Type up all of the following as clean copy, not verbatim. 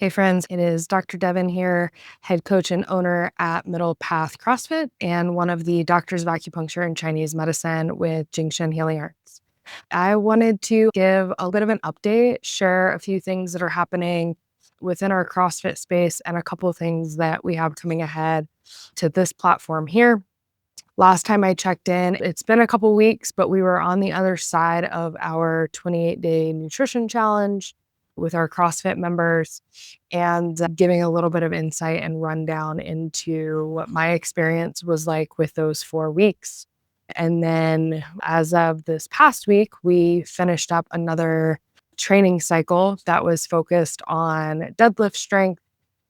Hey friends, it is Dr. Devynne here, head coach and owner at Middle Path CrossFit and one of the doctors of acupuncture and Chinese medicine with Jingshan Healing Arts. I wanted to give a bit of an update, share a few things that are happening within our CrossFit space and a couple of things that we have coming ahead to this platform here. Last time I checked in, it's been a couple weeks, but we were on the other side of our 28-day nutrition challenge with our CrossFit members and giving a little bit of insight and rundown into what my experience was like with those 4 weeks. And then as of this past week, we finished up another training cycle that was focused on deadlift strength.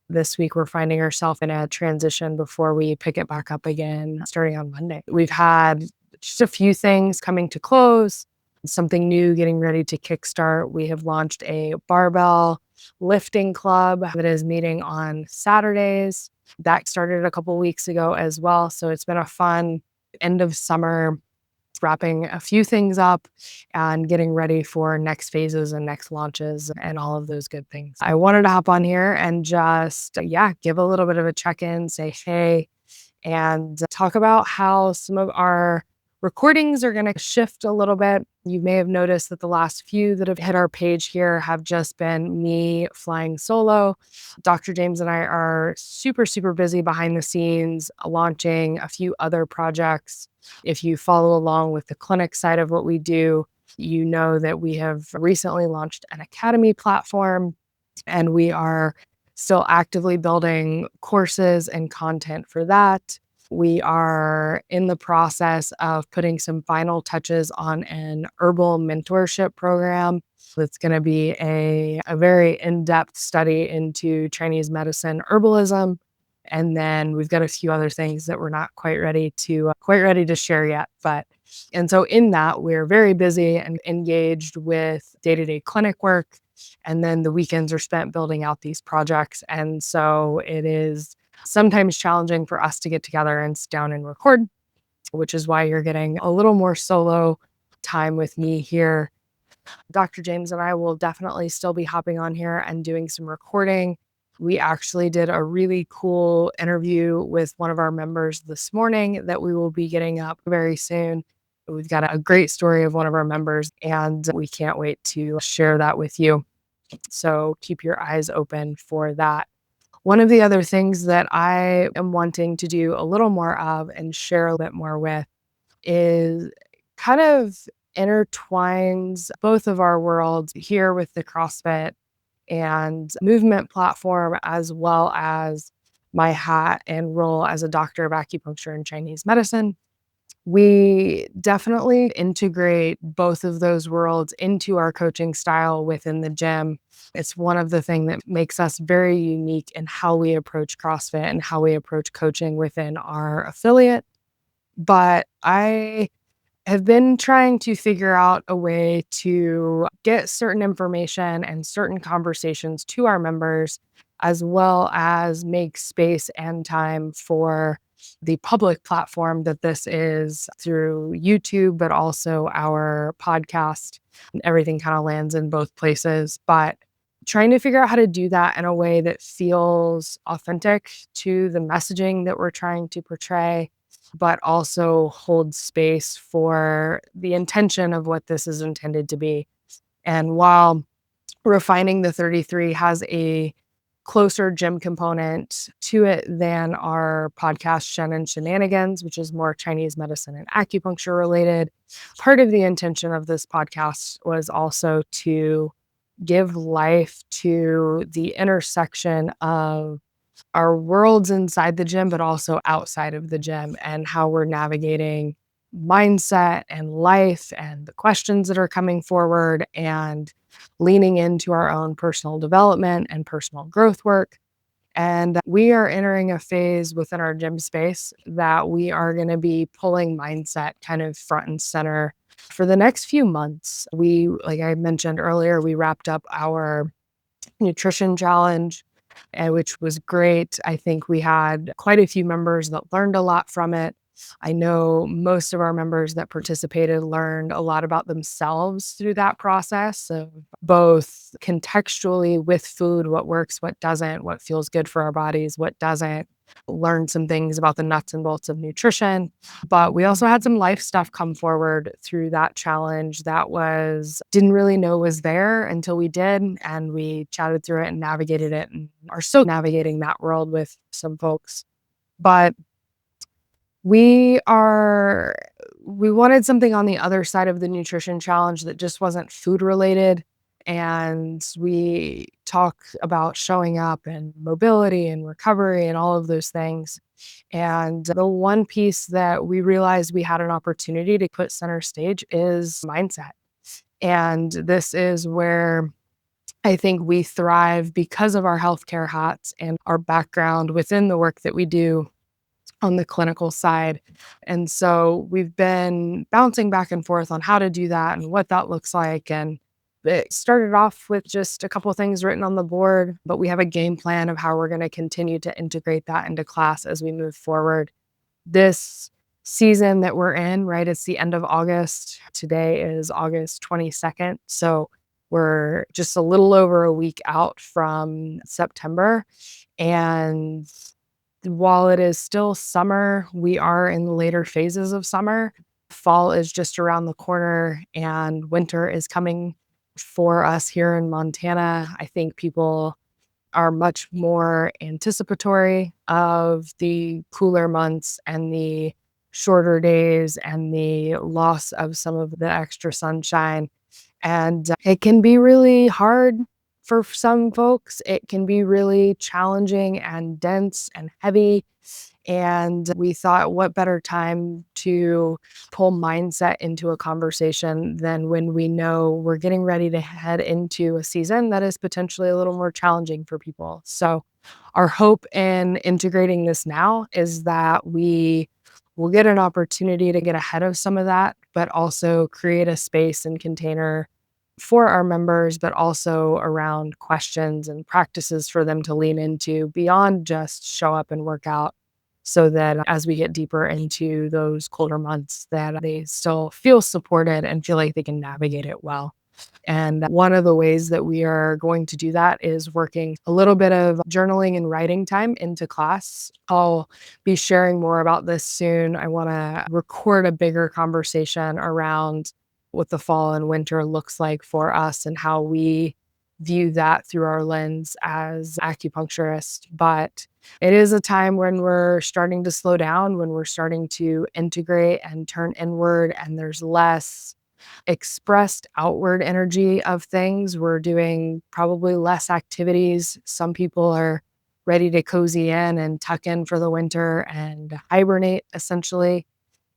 This week, we're finding ourselves in a transition before we pick it back up again starting on Monday. We've had just a few things coming to close, something new getting ready to kickstart. We have launched a barbell lifting club that is meeting on Saturdays. That started a couple weeks ago as well. So it's been a fun end of summer, wrapping a few things up and getting ready for next phases and next launches and all of those good things. I wanted to hop on here and just, give a little bit of a check-in, say hey, and talk about how some of our recordings are going to shift a little bit. You may have noticed that the last few that have hit our page here have just been me flying solo. Dr. James and I are super, super busy behind the scenes, launching a few other projects. If you follow along with the clinic side of what we do, you know that we have recently launched an academy platform, and we are still actively building courses and content for that. We are in the process of putting some final touches on an herbal mentorship program. That's going to be a very in-depth study into Chinese medicine herbalism. And then we've got a few other things that we're not quite ready to share yet. And so in that, we're very busy and engaged with day-to-day clinic work. And then the weekends are spent building out these projects. And so it is sometimes challenging for us to get together and sit down and record, which is why you're getting a little more solo time with me here. Dr. James and I will definitely still be hopping on here and doing some recording. We actually did a really cool interview with one of our members this morning that we will be getting up very soon. We've got a great story of one of our members, and we can't wait to share that with you. So keep your eyes open for that. One of the other things that I am wanting to do a little more of and share a bit more with is kind of intertwines both of our worlds here with the CrossFit and movement platform, as well as my hat and role as a doctor of acupuncture and Chinese medicine. We definitely integrate both of those worlds into our coaching style within the gym. It's one of the things that makes us very unique in how we approach CrossFit and how we approach coaching within our affiliate. But I have been trying to figure out a way to get certain information and certain conversations to our members, as well as make space and time for the public platform that this is through YouTube, but also our podcast. Everything kind of lands in both places, but trying to figure out how to do that in a way that feels authentic to the messaging that we're trying to portray, but also hold space for the intention of what this is intended to be. And while refining the 33 has a closer gym component to it than our podcast Shen and Shenanigans, which is more Chinese medicine and acupuncture related, part of the intention of this podcast was also to give life to the intersection of our worlds inside the gym, but also outside of the gym, and how we're navigating mindset and life and the questions that are coming forward and leaning into our own personal development and personal growth work. And we are entering a phase within our gym space that we are going to be pulling mindset kind of front and center for the next few months. Like I mentioned earlier, we wrapped up our nutrition challenge, which was great. I think we had quite a few members that learned a lot from it. I know most of our members that participated learned a lot about themselves through that process of both contextually with food, what works, what doesn't, what feels good for our bodies, what doesn't. Learn some things about the nuts and bolts of nutrition. But we also had some life stuff come forward through that challenge that was didn't really know was there until we did. And we chatted through it and navigated it and are still navigating that world with some folks. But we are we wanted something on the other side of the nutrition challenge that just wasn't food related, and we talk about showing up and mobility and recovery and all of those things. And the one piece that we realized we had an opportunity to put center stage is mindset. And this is where I think we thrive because of our healthcare hats and our background within the work that we do on the clinical side. And so we've been bouncing back and forth on how to do that and what that looks like. And it started off with just a couple of things written on the board, but we have a game plan of how we're going to continue to integrate that into class as we move forward. This season that we're in, right? It's the end of August. Today is August 22nd. So we're just a little over a week out from September. And while it is still summer, we are in the later phases of summer. Fall is just around the corner and winter is coming for us here in Montana. I think people are much more anticipatory of the cooler months and the shorter days and the loss of some of the extra sunshine. And it can be really hard for some folks. It can be really challenging and dense and heavy. And we thought, what better time to pull mindset into a conversation than when we know we're getting ready to head into a season that is potentially a little more challenging for people. So, our hope in integrating this now is that we will get an opportunity to get ahead of some of that, but also create a space and container for our members, but also around questions and practices for them to lean into beyond just show up and work out, so that as we get deeper into those colder months that they still feel supported and feel like they can navigate it well. And one of the ways that we are going to do that is working a little bit of journaling and writing time into class. I'll be sharing more about this soon. I want to record a bigger conversation around what the fall and winter looks like for us and how we view that through our lens as acupuncturists. But it is a time when we're starting to slow down, when we're starting to integrate and turn inward, and there's less expressed outward energy of things. We're doing probably less activities. Some people are ready to cozy in and tuck in for the winter and hibernate essentially.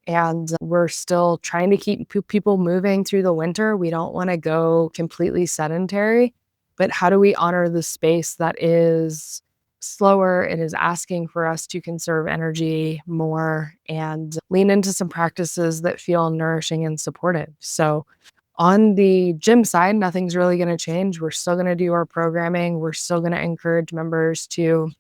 And we're still trying to keep people moving through the winter. We don't want to go completely sedentary, but how do we honor the space that is slower? It is asking for us to conserve energy more and lean into some practices that feel nourishing and supportive. So, on the gym side, nothing's really going to change. We're still going to do our programming. We're still going to encourage members to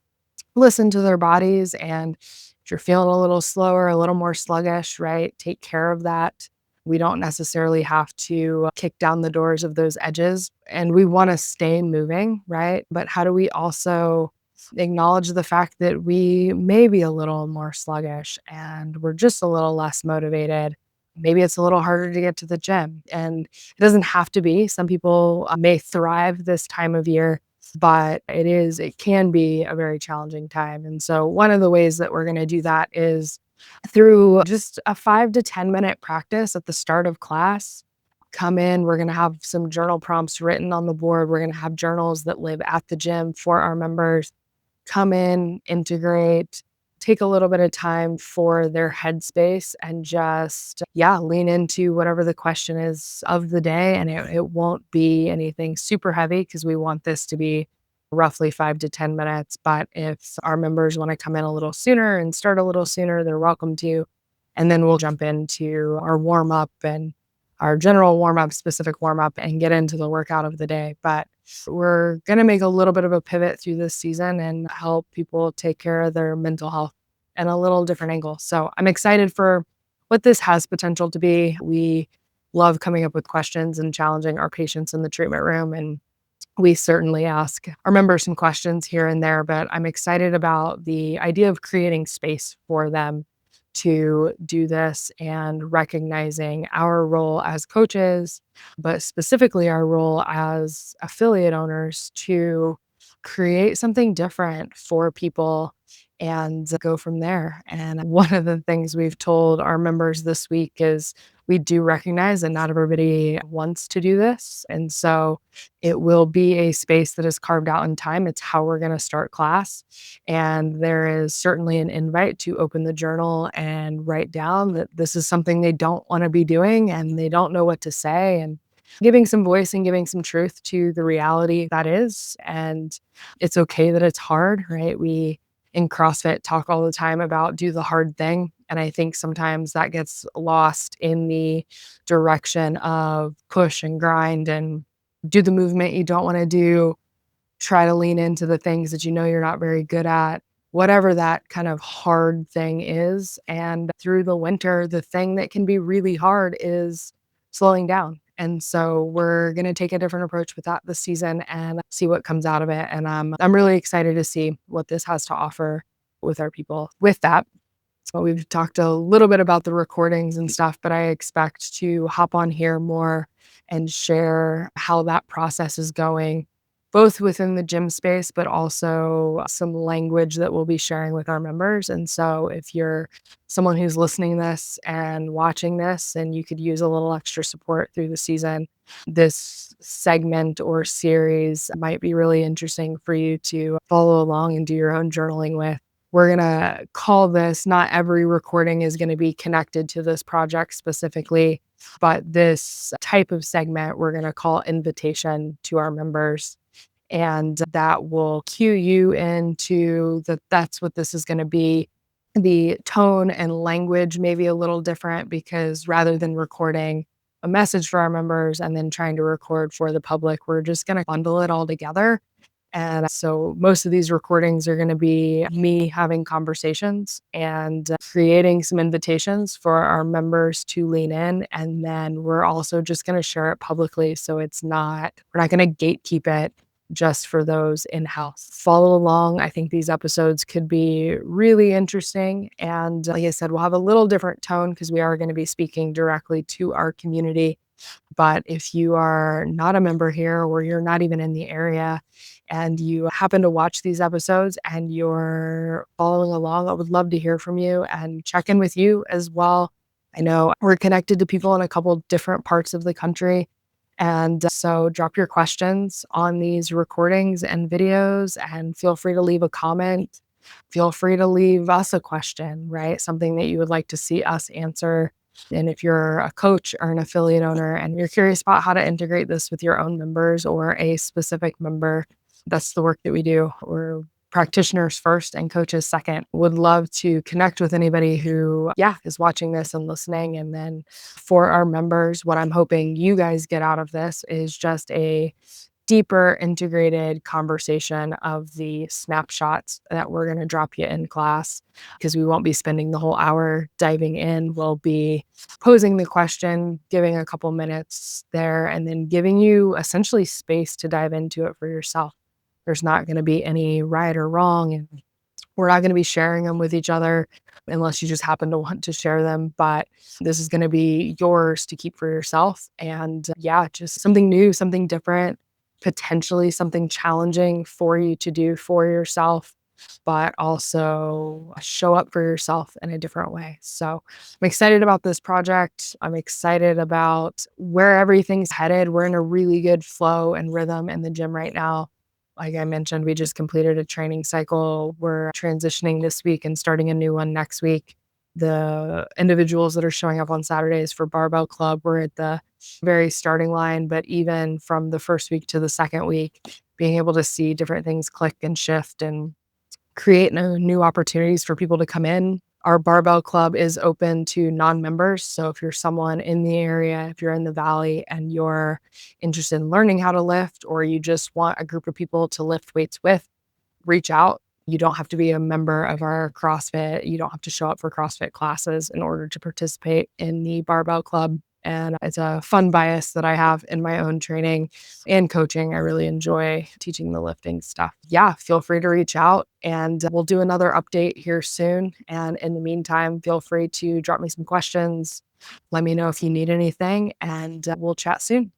listen to their bodies. And if you're feeling a little slower, a little more sluggish, right, take care of that. We don't necessarily have to kick down the doors of those edges. And we want to stay moving, right? But how do we also acknowledge the fact that we may be a little more sluggish and we're just a little less motivated? Maybe it's a little harder to get to the gym. And it doesn't have to be. Some people may thrive this time of year, but it can be a very challenging time. And so one of the ways that we're going to do that is through just a 5 to 10 minute practice at the start of class. Come in, we're going to have some journal prompts written on the board. We're going to have journals that live at the gym for our members. Come in, integrate, take a little bit of time for their headspace and just, yeah, lean into whatever the question is of the day. And it won't be anything super heavy because we want this to be roughly 5 to 10 minutes. But if our members want to come in a little sooner and start a little sooner, they're welcome to. And then we'll jump into our warm up and our general warm up, specific warm up, and get into the workout of the day. But we're going to make a little bit of a pivot through this season and help people take care of their mental health. and a little different angle. So I'm excited for what this has potential to be. We love coming up with questions and challenging our patients in the treatment room. And we certainly ask our members some questions here and there, but I'm excited about the idea of creating space for them to do this and recognizing our role as coaches, but specifically our role as affiliate owners to create something different for people and go from there. And one of the things we've told our members this week is we do recognize that not everybody wants to do this. And so it will be a space that is carved out in time. It's how we're going to start class. And there is certainly an invite to open the journal and write down that this is something they don't want to be doing and they don't know what to say, and giving some voice and giving some truth to the reality that is. And it's okay that it's hard, right? We in CrossFit talk all the time about do the hard thing. And I think sometimes that gets lost in the direction of push and grind and do the movement you don't want to do, try to lean into the things that you know you're not very good at, whatever that kind of hard thing is. And through the winter, the thing that can be really hard is slowing down. And so we're going to take a different approach with that this season and see what comes out of it. And I'm really excited to see what this has to offer with our people. With that, so we've talked a little bit about the recordings and stuff, but I expect to hop on here more and share how that process is going, both within the gym space, but also some language that we'll be sharing with our members. And so if you're someone who's listening to this and watching this and you could use a little extra support through the season, this segment or series might be really interesting for you to follow along and do your own journaling with. We're going to call this, not every recording is going to be connected to this project specifically, but this type of segment we're going to call invitation to our members. And that will cue you into that that's what this is going to be. The tone and language may be a little different because rather than recording a message for our members and then trying to record for the public, we're just going to bundle it all together. And so most of these recordings are going to be me having conversations and creating some invitations for our members to lean in. And then we're also just going to share it publicly. So we're not going to gatekeep it just for those in-house. Follow along. I think these episodes could be really interesting. And like I said, we'll have a little different tone because we are going to be speaking directly to our community. But if you are not a member here or you're not even in the area and you happen to watch these episodes and you're following along, I would love to hear from you and check in with you as well. I know we're connected to people in a couple different parts of the country. And so drop your questions on these recordings and videos and feel free to leave a comment. Feel free to leave us a question, right? Something that you would like to see us answer. And if you're a coach or an affiliate owner and you're curious about how to integrate this with your own members or a specific member, that's the work that we do. We're practitioners first and coaches second. Would love to connect with anybody who, is watching this and listening. And then for our members, what I'm hoping you guys get out of this is just a deeper integrated conversation of the snapshots that we're going to drop you in class, because we won't be spending the whole hour diving in. We'll be posing the question, giving a couple minutes there, and then giving you essentially space to dive into it for yourself. There's not going to be any right or wrong, and we're not going to be sharing them with each other unless you just happen to want to share them. But this is going to be yours to keep for yourself. And just something new, something different, potentially something challenging for you to do for yourself, but also show up for yourself in a different way. So I'm excited about this project. I'm excited about where everything's headed. We're in a really good flow and rhythm in the gym right now. Like I mentioned, we just completed a training cycle. We're transitioning this week and starting a new one next week. The individuals that are showing up on Saturdays for Barbell Club, we're at the very starting line, but even from the first week to the second week, being able to see different things click and shift and create new opportunities for people to come in. Our Barbell Club is open to non-members. So if you're someone in the area, if you're in the Valley and you're interested in learning how to lift, or you just want a group of people to lift weights with, reach out. You don't have to be a member of our CrossFit. You don't have to show up for CrossFit classes in order to participate in the Barbell Club. And it's a fun bias that I have in my own training and coaching. I really enjoy teaching the lifting stuff. Yeah, feel free to reach out and we'll do another update here soon. And in the meantime, feel free to drop me some questions. Let me know if you need anything and we'll chat soon.